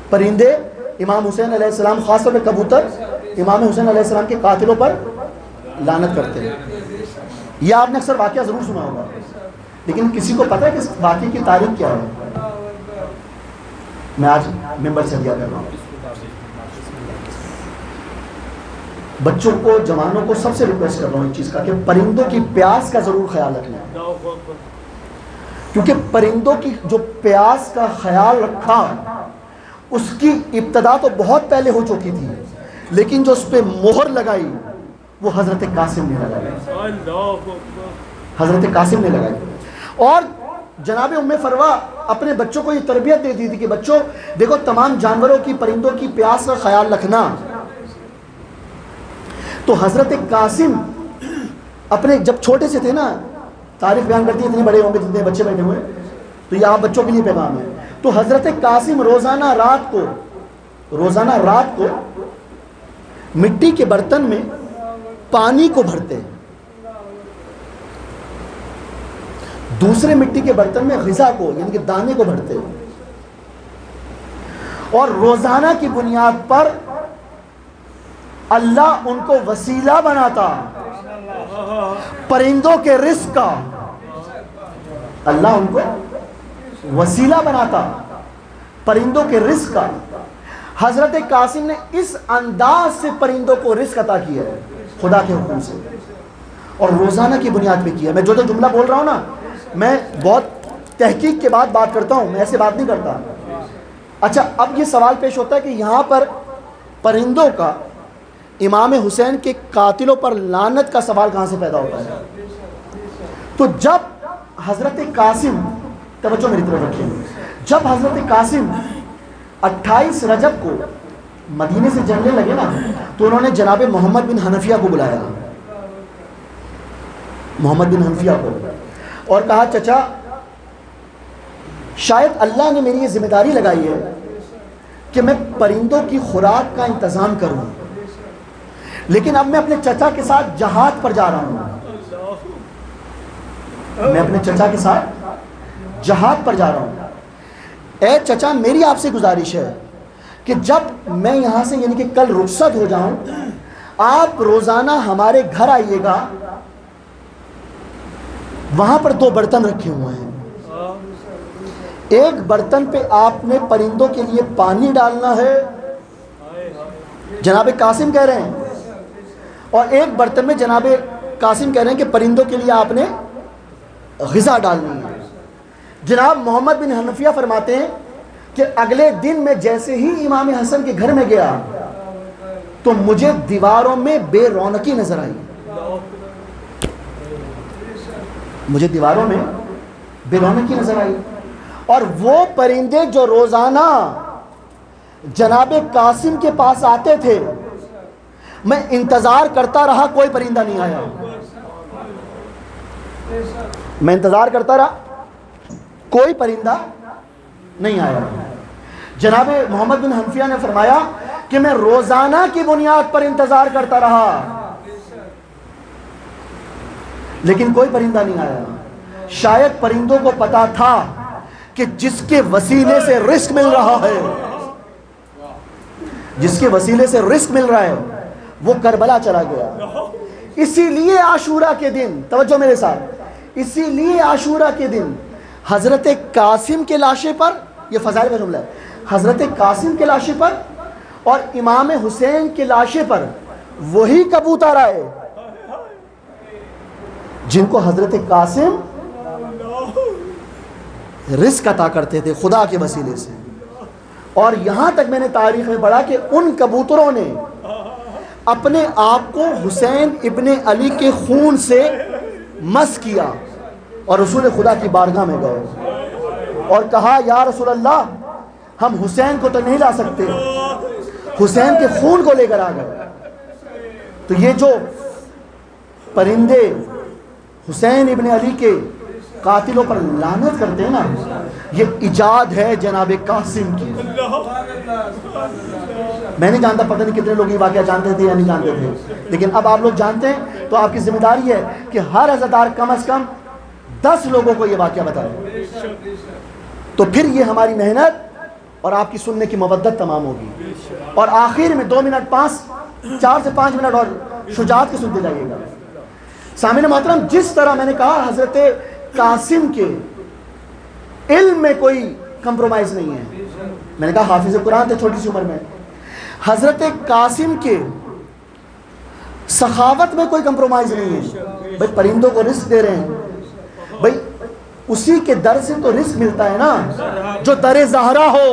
پرندے امام حسین علیہ السلام، خاص طور پہ کبوتر امام حسین علیہ السلام کے قاتلوں پر لعنت کرتے ہیں. یہ آپ نے اکثر واقعہ ضرور سنا ہوگا، لیکن کسی کو پتہ ہے کہ اس واقعے کی تاریخ کیا ہے؟ میں آج ممبر سے دیا کر رہا ہوں. بچوں کو، جوانوں کو سب سے ریکویسٹ کر رہا ہوں اس چیز کا کہ پرندوں کی پیاس کا ضرور خیال رکھنا، کیونکہ پرندوں کی جو پیاس کا خیال رکھا اس کی ابتدا تو بہت پہلے ہو چکی تھی، لیکن جو اس پہ مہر لگائی وہ حضرت قاسم نے لگائی. حضرت قاسم نے لگائی. اور جناب ام فروا اپنے بچوں کو یہ تربیت دیتی تھی کہ بچوں دیکھو، تمام جانوروں کی، پرندوں کی پیاس کا خیال رکھنا. تو حضرت قاسم اپنے جب چھوٹے سے تھے نا، تاریخ بیان کرتی ہے اتنے بڑے ہوں گے جتنے بچے بیٹھے ہوئے، تو یہ آپ بچوں کے لیے پیغام ہے. تو حضرت قاسم روزانہ رات کو مٹی کے برتن میں پانی کو بھرتے، دوسرے مٹی کے برتن میں غذا کو یعنی کہ دانے کو بھرتے، اور روزانہ کی بنیاد پر اللہ ان کو وسیلہ بناتا پرندوں کے رزق کا. اللہ ان کو وسیلہ بناتا پرندوں کے رزق کا. حضرت قاسم نے اس انداز سے پرندوں کو رزق عطا کیا ہے خدا کے حکم سے، اور روزانہ کی بنیاد پہ کیا. میں جو جملہ بول رہا ہوں نا، میں بہت تحقیق کے بعد بات کرتا ہوں، میں ایسے بات نہیں کرتا. اچھا، اب یہ سوال پیش ہوتا ہے کہ یہاں پر پرندوں کا امام حسین کے قاتلوں پر لعنت کا سوال کہاں سے پیدا ہوتا ہے؟ تو جب حضرت قاسم، توجہ میری طرف رکھیں، جب حضرت قاسم 28 رجب کو مدینے سے چلنے لگے نا، تو انہوں نے جناب محمد بن حنفیہ کو بلایا، محمد بن حنفیہ کو، اور کہا چچا شاید اللہ نے میری یہ ذمہ داری لگائی ہے کہ میں پرندوں کی خوراک کا انتظام کروں، لیکن اب میں اپنے چچا کے ساتھ جہاد پر جا رہا ہوں، میں اپنے چچا کے ساتھ جہاد پر جا رہا ہوں. اے چچا، میری آپ سے گزارش ہے کہ جب میں یہاں سے یعنی کہ کل رخصت ہو جاؤں، آپ روزانہ ہمارے گھر آئیے گا. وہاں پر 2 برتن رکھے ہوئے ہیں، ایک برتن پہ آپ نے پرندوں کے لیے پانی ڈالنا ہے، جناب قاسم کہہ رہے ہیں، اور ایک برتن میں جناب قاسم کہہ رہے ہیں کہ پرندوں کے لیے آپ نے غذا ڈالنی ہے. جناب محمد بن حنفیہ فرماتے ہیں کہ اگلے دن میں جیسے ہی امام حسن کے گھر میں گیا تو مجھے دیواروں میں بے رونقی نظر آئی، مجھے دیواروں میں بے رونقی نظر آئی. اور وہ پرندے جو روزانہ جناب قاسم کے پاس آتے تھے، میں انتظار کرتا رہا، کوئی پرندہ نہیں آیا. میں انتظار کرتا رہا، کوئی پرندہ نہیں آیا. جناب محمد بن حنفیہ نے فرمایا کہ میں روزانہ کی بنیاد پر انتظار کرتا رہا، لیکن کوئی پرندہ نہیں آیا. شاید پرندوں کو پتا تھا کہ جس کے وسیلے سے رزق مل رہا ہے، جس کے وسیلے سے رزق مل رہا ہے، وہ کربلا چلا گیا. اسی لیے عاشورہ کے دن، توجہ میرے ساتھ، اسی لیے عاشورہ کے دن حضرت قاسم کے لاشے پر، یہ فضائل کا جملہ ہے، حضرت قاسم کے لاشے پر اور امام حسین کے لاشے پر وہی کبوتر آئے جن کو حضرت قاسم رزق عطا کرتے تھے خدا کے وسیلے سے. اور یہاں تک میں نے تاریخ میں پڑھا کہ ان کبوتروں نے اپنے آپ کو حسین ابن علی کے خون سے مس کیا اور رسول خدا کی بارگاہ میں گئے اور کہا یا رسول اللہ، ہم حسین کو تو نہیں لا سکتے، حسین کے خون کو لے کر آ گئے. تو یہ جو پرندے حسین ابن علی کے قاتلوں پر لعنت کرتے ہیں نا، یہ ایجاد ہے جناب قاسم کی. میں نہیں جانتا، پتہ نہیں کتنے لوگ یہ واقعہ جانتے تھے یا نہیں جانتے تھے، لیکن اب آپ لوگ جانتے ہیں تو آپ کی ذمہ داری ہے کہ ہر عزادار کم از کم 10 لوگوں کو یہ واقعہ بتائیں. تو پھر یہ ہماری محنت اور آپ کی سننے کی مودت تمام ہوگی، اور آخر میں 2 منٹ 4 سے 5 منٹ اور شجاعت کے سنتے جائیے گا۔ سامعین محترم، جس طرح میں نے کہا حضرت قاسم کے علم میں کوئی کمپرومائز نہیں ہے، میں نے کہا حافظ قرآن تھے چھوٹی سی عمر میں، حضرت قاسم کے سخاوت میں کوئی کمپرومائز نہیں ہے۔ بھئی پرندوں کو رزق دے رہے ہیں، بھئی اسی کے در سے تو رزق ملتا ہے نا جو در زہرا ہو۔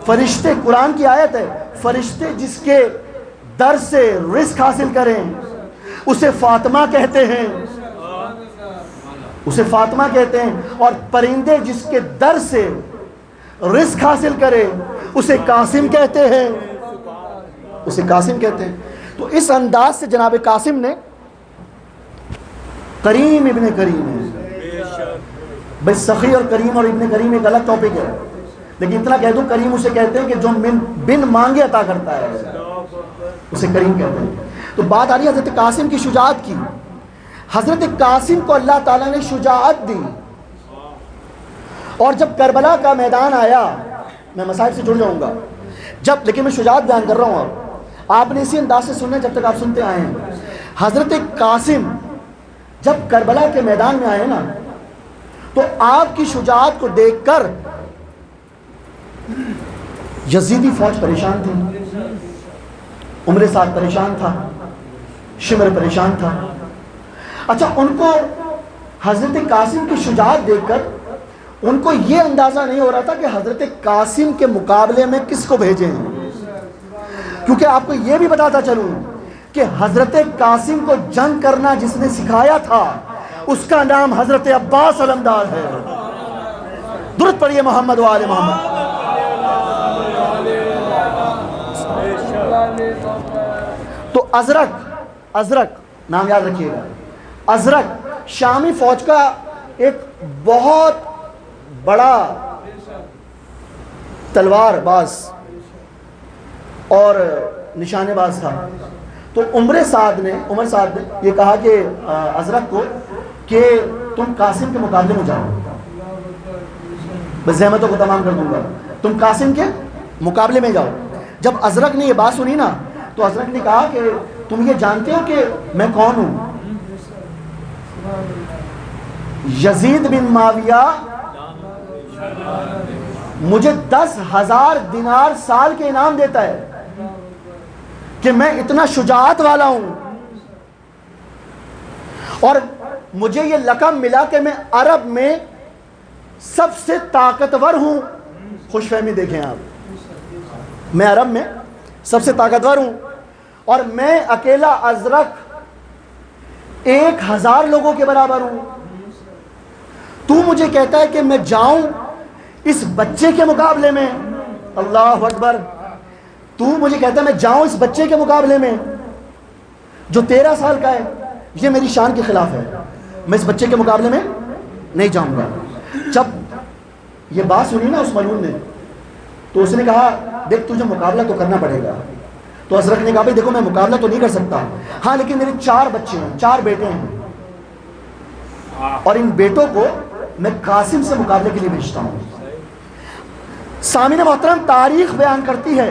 فرشتے، قرآن کی آیت ہے، فرشتے جس کے در سے رزق حاصل کریں اسے فاطمہ کہتے ہیں، اسے فاطمہ کہتے ہیں، اور پرندے جس کے در سے رزق حاصل کرے اسے قاسم کہتے ہیں، اسے قاسم کہتے ہیں۔ تو اس انداز سے جناب قاسم نے کریم ابن کریم ہے، بھئی سخی اور کریم اور ابن کریم ایک الگ ٹاپک ہے، لیکن اتنا کہہ دوں کریم اسے کہتے ہیں کہ جو بن مانگے عطا کرتا ہے، اسے کریم کہتے ہیں۔ تو بات آ رہی ہے حضرت قاسم کی شجاعت کی۔ حضرت قاسم کو اللہ تعالیٰ نے شجاعت دی، اور جب کربلا کا میدان آیا، میں مسائل سے جڑ جاؤں گا لیکن میں شجاعت بیان کر رہا ہوں، آپ نے اسی انداز سے سننا جب تک آپ سنتے آئے ہیں۔ حضرت قاسم جب کربلا کے میدان میں آئے نا تو آپ کی شجاعت کو دیکھ کر یزیدی فوج پریشان تھی، عمر سعد پریشان تھا، شمر پریشان تھا۔ اچھا، ان کو حضرت قاسم کی شجاعت دیکھ کر ان کو یہ اندازہ نہیں ہو رہا تھا کہ حضرت قاسم کے مقابلے میں کس کو بھیجیں، کیونکہ آپ کو یہ بھی بتاتا چلوں کہ حضرت قاسم کو جنگ کرنا جس نے سکھایا تھا اس کا نام حضرت عباس علمدار ہے۔ درود پڑھیے محمد و آل محمد۔ تو ازرق نام یاد رکھیے گا، ازرق شامی فوج کا ایک بہت بڑا تلوار باز اور نشانے باز تھا۔ تو عمر سعد نے یہ کہا کہ ازرق کو کہ تم قاسم کے مقابلے میں جاؤ، بس زحمتوں کو تمام کر دوں گا، تم قاسم کے مقابلے میں جاؤ۔ جب ازرق نے یہ بات سنی نا تو ازرق نے کہا کہ تم یہ جانتے ہو کہ میں کون ہوں؟ یزید بن معاویہ مجھے 10,000 دینار سال کے انعام دیتا ہے کہ میں اتنا شجاعت والا ہوں، اور مجھے یہ لقب ملا کہ میں عرب میں سب سے طاقتور ہوں۔ خوش فہمی دیکھیں آپ، میں عرب میں سب سے طاقتور ہوں، اور میں اکیلا ازرق 1,000 لوگوں کے برابر ہوں۔ تو مجھے کہتا ہے کہ میں جاؤں اس بچے کے مقابلے میں، اللہ اکبر، تو مجھے کہتا ہے میں جاؤں اس بچے کے مقابلے میں جو 13 سال کا ہے، یہ میری شان کے خلاف ہے، میں اس بچے کے مقابلے میں نہیں جاؤں گا۔ جب یہ بات سنی نا اس ملعون نے تو اس نے کہا دیکھ تجھے مقابلہ تو کرنا پڑے گا۔ تو ازرق نے کہا بھائی دیکھو میں مقابلہ تو نہیں کر سکتا، ہاں لیکن میرے 4 بچے ہیں، 4 بیٹے ہیں، اور ان بیٹوں کو میں قاسم سے مقابلے کے لیے بھیجتا ہوں۔ سامعین محترم، تاریخ بیان کرتی ہے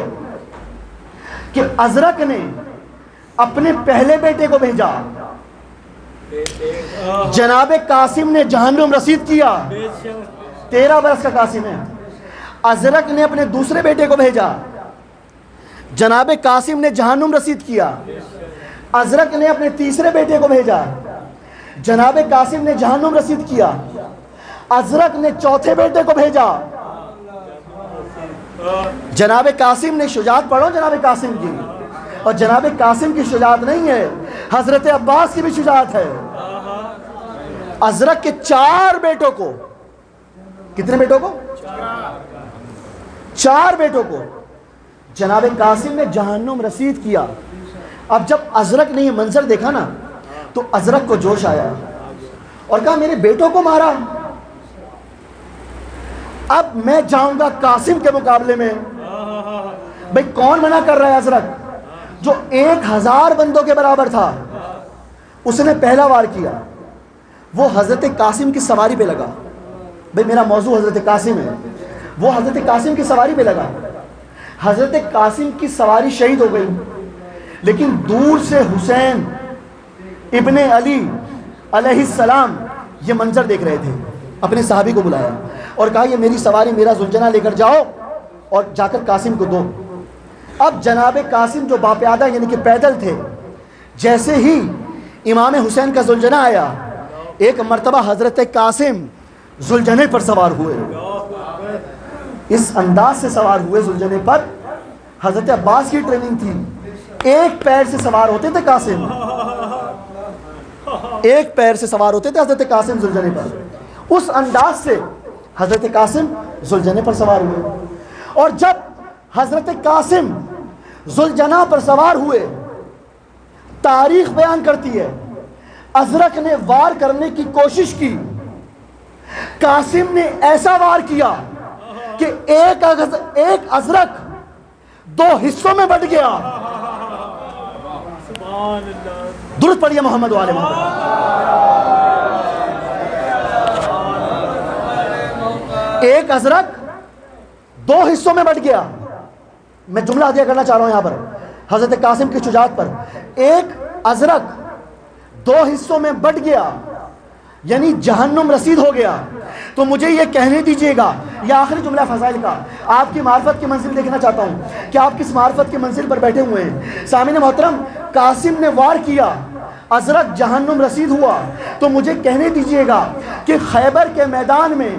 کہ ازرق نے اپنے پہلے بیٹے کو بھیجا، جناب قاسم نے جہنم رسید کیا، 13 برس کا قاسم ہے۔ ازرق نے اپنے دوسرے بیٹے کو بھیجا، جناب قاسم نے جہنم رسید کیا۔ ازرق نے اپنے تیسرے بیٹے کو بھیجا، جناب قاسم نے جہنم رسید کیا۔ ازرق نے چوتھے بیٹے کو بھیجا، جناب قاسم نے، شجاعت پڑھو جناب قاسم کی، اور جناب قاسم کی شجاعت نہیں ہے، حضرت عباس کی بھی شجاعت ہے۔ ازرق کے 4 بیٹوں کو، کتنے بیٹوں کو؟ 4 بیٹوں کو جناب قاسم نے جہنم رسید کیا۔ اب جب ازرق نے یہ منظر دیکھا نا تو ازرق کو جوش آیا اور کہا میرے بیٹوں کو مارا، اب میں جاؤں گا قاسم کے مقابلے میں۔ بھئی کون منع کر رہا ہے؟ ازرق جو 1,000 بندوں کے برابر تھا، اس نے پہلا وار کیا، وہ حضرت قاسم کی سواری پہ لگا۔ بھئی میرا موضوع حضرت قاسم ہے، وہ حضرت قاسم کی سواری پہ لگا. حضرت قاسم کی سواری شہید ہو گئی, لیکن دور سے حسین ابن علی علیہ السلام یہ منظر دیکھ رہے تھے. اپنے صحابی کو بلایا اور کہا یہ میری سواری, میرا زلجنہ لے کر جاؤ اور جا کر قاسم کو دو. اب جناب قاسم جو باپیادہ یعنی کہ پیدل تھے, جیسے ہی امام حسین کا زلجنہ آیا, ایک مرتبہ حضرت قاسم زلجنے پر سوار ہوئے. اس انداز سے سوار ہوئے زلجنے پر, حضرت عباس کی ٹریننگ تھی, ایک پیر سے سوار ہوتے تھے قاسم, ایک پیر سے سوار ہوتے تھے حضرت قاسم زلجنے پر. اس انداز سے حضرت قاسم زلجنے پر سوار ہوئے. اور جب حضرت قاسم زلجنہ پر سوار ہوئے, تاریخ بیان کرتی ہے ازرق نے وار کرنے کی کوشش کی, قاسم نے ایسا وار کیا کہ ایک ازرق دو حصوں میں بٹ گیا. درود پڑھیے محمد والے محمد. ایک ازرق دو حصوں میں بٹ گیا. میں جملہ عطیہ کرنا چاہ رہا ہوں یہاں پر حضرت قاسم کی شجاعت پر. ایک ازرق دو حصوں میں بٹ گیا یعنی جہنم رسید ہو گیا. تو مجھے یہ کہنے دیجئے گا, یہ آخری جملہ فضائل کا, آپ کی معرفت کی منزل دیکھنا چاہتا ہوں کہ آپ کس معرفت کی منزل پر بیٹھے ہوئے ہیں. سامعین محترم, قاسم نے وار کیا, ازرق جہنم رسید ہوا. تو مجھے کہنے دیجئے گا کہ خیبر کے میدان میں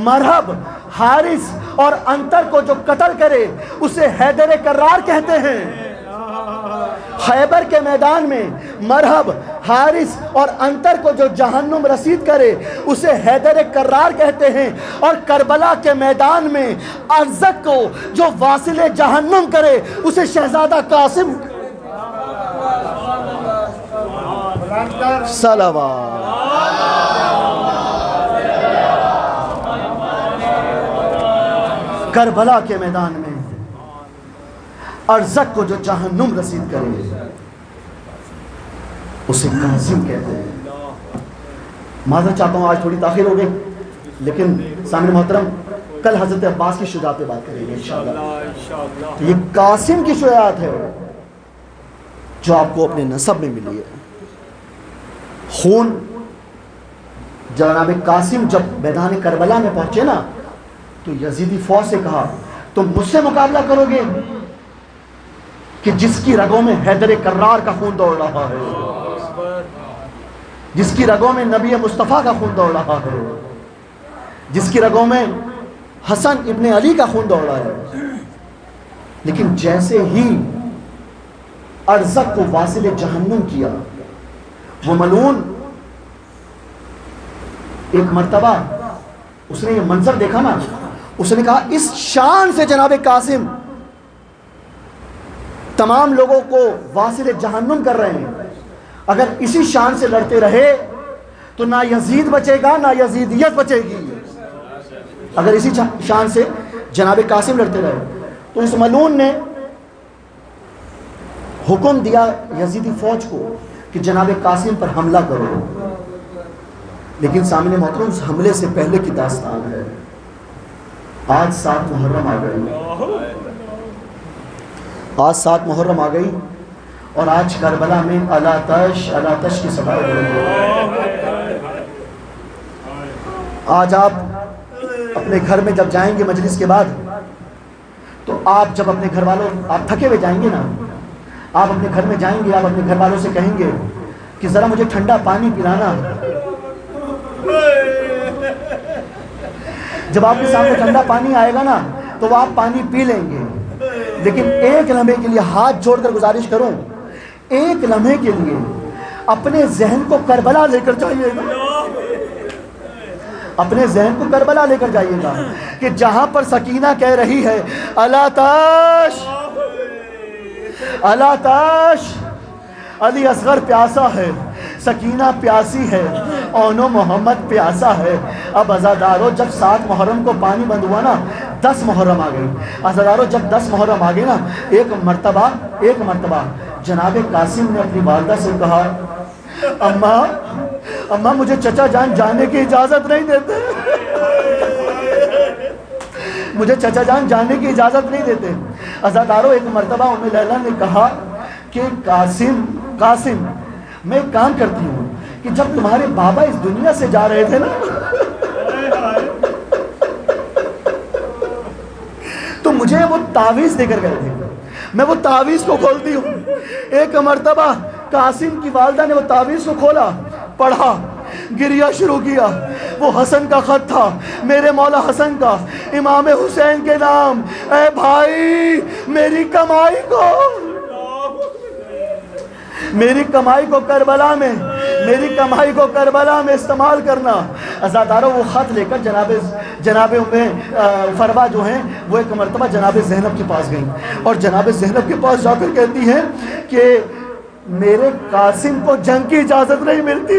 مرہب, حارث اور انتر کو جو قتل کرے اسے حیدر کرار کہتے ہیں. خیبر کے میدان میں مرہب, حارث اور انتر کو جو جہنم رسید کرے اسے حیدر کرار کہتے ہیں. اور کربلا کے میدان میں ارزق کو جو واصل جہنم کرے اسے شہزادہ قاسم. صلوات. کربلا کے میدان میں ارزق کو جو جہنم رسید کرے اسے قاسم کہتے ہیں. معذرت چاہتا ہوں آج تھوڑی تاخیر ہو گئی, لیکن سامعین محترم کل حضرت عباس کی شجاعت پہ بات کریں گے انشاءاللہ. یہ قاسم کی شجاعت ہے جو آپ کو اپنے نسب میں ملی ہے. خون جناب قاسم جب میدان کربلا میں پہنچے نا تو یزیدی فوج سے کہا تم مجھ سے مقابلہ کرو گے کہ جس کی رگوں میں حیدر کرار کا خون دوڑ رہا ہے, جس کی رگوں میں نبی مصطفیٰ کا خون دوڑ رہا ہے, جس کی رگوں میں حسن ابن علی کا خون دوڑ رہا ہے. لیکن جیسے ہی ارزق کو واصل جہنم کیا, وہ ملعون ایک مرتبہ اس نے یہ منظر دیکھا نا, اس نے کہا اس شان سے جناب قاسم تمام لوگوں کو واصل جہنم کر رہے ہیں, اگر اسی شان سے لڑتے رہے تو نہ یزید بچے گا نہ یزیدیت بچے گی. اگر اسی شان سے جناب قاسم لڑتے رہے تو اس ملعون نے حکم دیا یزیدی فوج کو کہ جناب قاسم پر حملہ کرو. لیکن سامعین محترم اس حملے سے پہلے کی داستان ہے. آج 7 محرم آ گئی, آج 7 محرم آ گئی اور آج کربلا میں الاتش کی صدا ہو رہی ہے. آج آپ اپنے گھر میں جب جائیں گے مجلس کے بعد تو آپ جب اپنے گھر والوں, آپ تھکے ہوئے جائیں گے نا, آپ اپنے گھر میں جائیں گے, آپ اپنے گھر والوں سے کہیں گے کہ ذرا مجھے ٹھنڈا پانی پلانا. جب آپ کے سامنے ٹھنڈا پانی آئے گا نا تو وہ آپ پانی پی لیں گے. لیکن ایک لمحے کے لیے ہاتھ جوڑ کر گزارش کروں, ایک لمحے کے لیے اپنے ذہن کو کربلا لے کر جائیے گا, اپنے ذہن کو کربلا لے کر جائیے گا کہ جہاں پر سکینہ کہہ رہی ہے الاتش الاتش, علی اصغر پیاسا ہے, سکینہ پیاسی ہے, اونو محمد پیاسا ہے. اب عزادارو جب 7 محرم کو پانی بند ہوا نا 10 محرم آ گئی. عزادارو جب 10 محرم آ گئی نا, ایک مرتبہ جناب قاسم نے اپنی والدہ سے کہا اماں مجھے چچا جان جانے کی اجازت نہیں دیتے. مجھے چچا جان جانے کی اجازت نہیں دیتے۔ عزادارو ایک مرتبہ ام لیلہ نے کہا کہ قاسم میں ایک کام کرتی ہوں کہ جب تمہارے بابا اس دنیا سے جا رہے تھے نا تو مجھے وہ تعویذ دے کر گئے تھے، میں وہ تعویذ کو کھولتی ہوں۔ ایک مرتبہ قاسم کی والدہ نے وہ تعویذ کو کھولا، پڑھا، گریہ شروع کیا۔ وہ حسن کا خط تھا، میرے مولا حسن کا، امام حسین کے نام۔ اے بھائی میری کمائی کو کربلا میں استعمال کرنا۔ عزادارو وہ خط لے کر جناب فروا جو ہیں وہ ایک مرتبہ جناب زینب کے پاس گئیں، اور جناب زینب کے پاس جا کر کہتی ہیں کہ میرے قاسم کو جنگ کی اجازت نہیں ملتی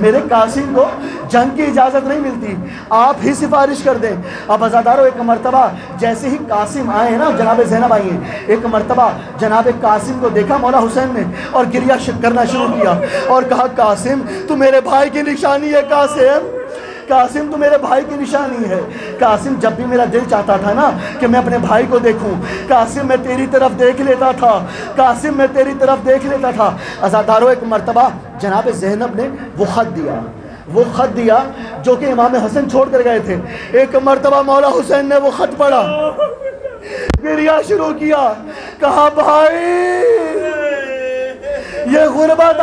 میرے قاسم کو جنگ کی اجازت نہیں ملتی، آپ ہی سفارش کر دیں۔ اب عزادارو ایک مرتبہ جیسے ہی قاسم آئے ہیں نا، جناب زینب آئی ہیں، ایک مرتبہ جناب قاسم کو دیکھا مولا حسین نے اور گریہ کرنا شروع کیا اور کہا قاسم تو میرے بھائی کی نشانی ہے، قاسم تو میرے بھائی کی نشانی ہے۔ قاسم جب بھی میرا دل چاہتا تھا نا کہ میں اپنے بھائی کو دیکھوں، قاسم میں تیری طرف دیکھ لیتا تھا۔ عزادارو ایک مرتبہ جناب زینب نے وہ خط دیا جو کہ امام حسن چھوڑ کر گئے تھے۔ ایک مرتبہ مولا حسین نے وہ خط پڑھا، گریہ شروع کیا، کہا بھائی یہ غربت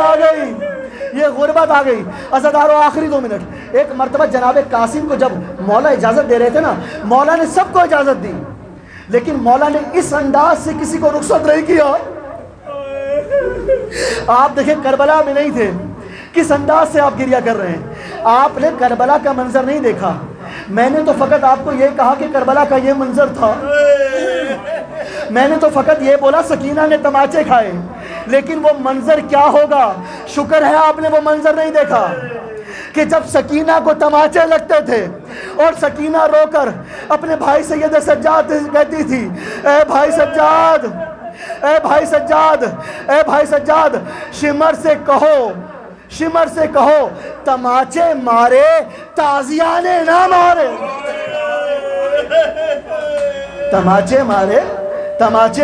آ گئی۔ عزادارو آخری 2 منٹ، ایک مرتبہ جناب قاسم کو جب مولا اجازت دے رہے تھے نا، مولا نے سب کو اجازت دی، لیکن مولا نے اس انداز سے کسی کو رخصت نہیں کیا۔ آپ دیکھیں کربلا میں نہیں تھے، کس انداز سے آپ گریہ کر رہے ہیں، آپ نے کربلا کا منظر نہیں دیکھا۔ میں نے تو فقط آپ کو یہ کہا کہ کربلا کا یہ منظر تھا، میں نے تو فقط یہ بولا سکینہ نے تماچے کھائے، لیکن وہ منظر کیا ہوگا، شکر ہے آپ نے وہ منظر نہیں دیکھا کہ جب سکینہ کو تماچے لگتے تھے اور سکینہ رو کر اپنے بھائی سید سجاد کہتی تھی، اے بھائی سجاد شمر سے کہو تماچے مارے تازیانے نہ مارے، تماچے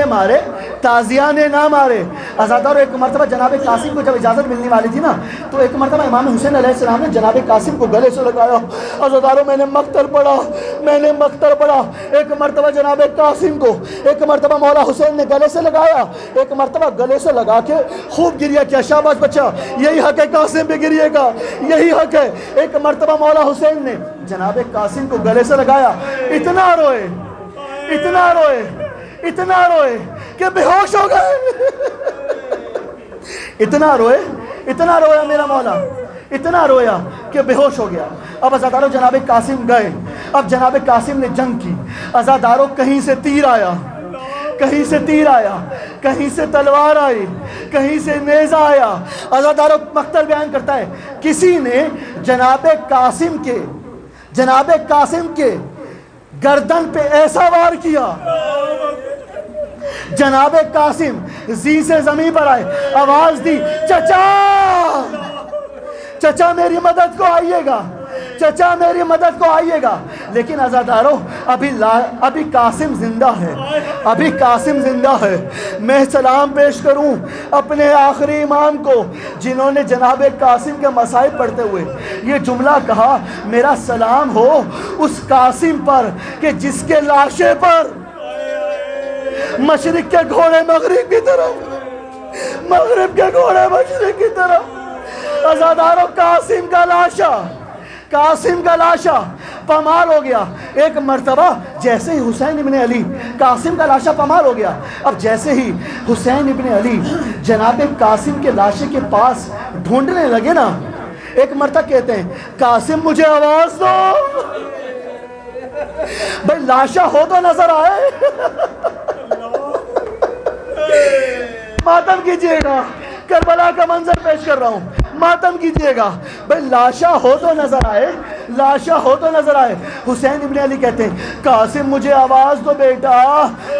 مارے تازیانے نہ مارے۔ عزادارو ایک مرتبہ جناب قاسم کو جب اجازت ملنے والی تھی نا، تو ایک مرتبہ امام حسین علیہ السلام نے جناب قاسم کو گلے سے لگایا۔ عزادارو میں نے مقتل پڑھا۔ ایک مرتبہ جناب قاسم کو ایک مرتبہ مولا حسین نے گلے سے لگایا، ایک مرتبہ گلے سے لگا کے خوب گریہ کیا، شاباش بچہ، یہی حق ہے قاسم پہ گریہ کا، یہی حق ہے۔ ایک مرتبہ مولا حسین نے جناب قاسم کو گلے سے لگایا، اتنا روئے کہ بے ہوش ہو گئے، اتنا رویا میرا مولا، اتنا رویا کہ بے ہوش ہو گیا۔ اب عزادارو جناب قاسم گئے، اب جناب قاسم نے جنگ کی۔ عزادارو کہیں سے تیر آیا، کہیں سے تلوار آئی، کہیں سے نیزہ آیا۔ عزادارو مقتل بیان کرتا ہے، کسی نے جناب قاسم کے گردن پہ ایسا وار کیا، جناب قاسم زی سے زمین پر آئے، آواز دی، چچا میری مدد کو آئیے گا، لیکن عزادارو ابھی قاسم زندہ ہے۔ میں سلام پیش کروں اپنے آخری امام کو، جنہوں نے جناب قاسم کے مصائب پڑھتے ہوئے یہ جملہ کہا، میرا سلام ہو اس قاسم پر کہ جس کے لاشے پر مشرق کے گھوڑے مغرب کی طرف، مغرب کے گھوڑے مشرق کی طرف۔ عزادارو قاسم کا لاشا پامال ہو گیا۔ ایک مرتبہ جیسے ہی حسین ابن علی، قاسم کا لاشا پامال ہو گیا، اب جیسے ہی حسین ابن علی جناب قاسم کے لاشے کے پاس ڈھونڈنے لگے نا، ایک مرتبہ کہتے ہیں قاسم مجھے آواز دو، بھئی لاشا ہو تو نظر آئے، ماتم کیجئے گا، کربلا کا منظر پیش کر رہا ہوں، ماتم کیجئے گا، بھئی لاشا ہو تو نظر آئے۔ حسین ابن علی کہتے ہیں قاسم مجھے آواز دو بیٹا،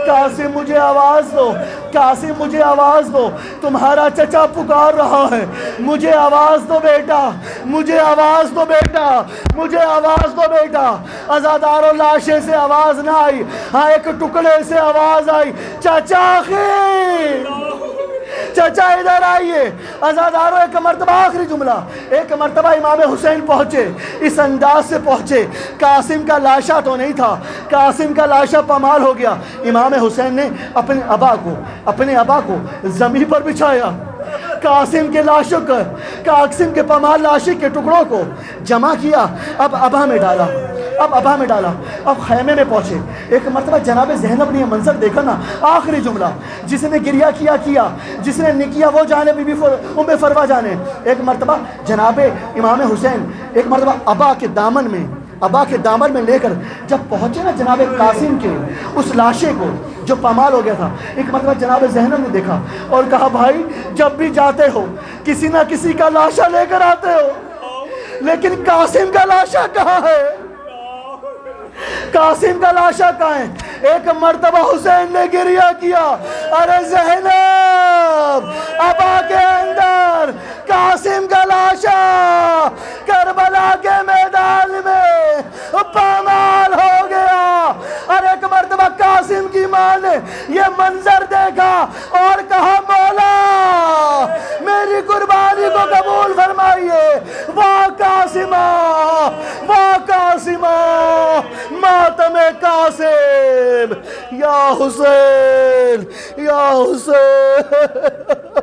قاسم مجھے آواز دو۔ قاسم مجھے آواز دو، تمہارا چچا پکار رہا ہے، مجھے آواز دو بیٹا، مجھے آواز دو بیٹا، مجھے آواز دو بیٹا۔ عزاداروں لاشے سے آواز نہ آئی، ہاں ایک ٹکڑے سے آواز آئی، چچا آخر، چچا ادھر آئیے۔ عزاداروں ایک مرتبہ آخری جملہ، ایک مرتبہ امام حسین پہنچے، اس انداز سے پہنچے، قاسم کا لاشا تو نہیں تھا، قاسم کا لاشا پامال ہو گیا۔ امام حسین نے اپنے ابا کو زمین پر بچھایا، قاسم کے لاشوں کو، قاسم کے پامال لاشی کے ٹکڑوں کو جمع کیا، اب ابا میں ڈالا، اب خیمے میں پہنچے۔ ایک مرتبہ جناب زینب نے یہ منظر دیکھا نا، آخری جملہ، جس نے گریہ کیا، جس نے نکیا وہ جانے، بی بی ام فروا جانے۔ ایک مرتبہ جناب امام حسین ایک مرتبہ ابا کے دامن میں لے کر جب پہنچے نا جناب قاسم کے اس لاشے کو جو پامال ہو گیا تھا، ایک مرتبہ جناب زینب نے دیکھا اور کہا بھائی جب بھی جاتے ہو کسی نہ کسی کا لاشا لے کر آتے ہو، لیکن قاسم کا لاشا کہاں ہے؟ قاسم کا لاشا کہاں ہے؟ ایک مرتبہ حسین نے گریہ کیا، ارے زینب، ابا کے اندر قاسم کا لاشا کربلا کے میدان میں پامال ہو گیا۔ اور ایک مرتبہ قاسم کی ماں نے یہ منظر دیکھا اور کہا مولا میری قربانی کو قبول فرمائیے، واہ قاسمہ، واہ قاسمہ، ماتم قاسم، یا حسین، یا حسین۔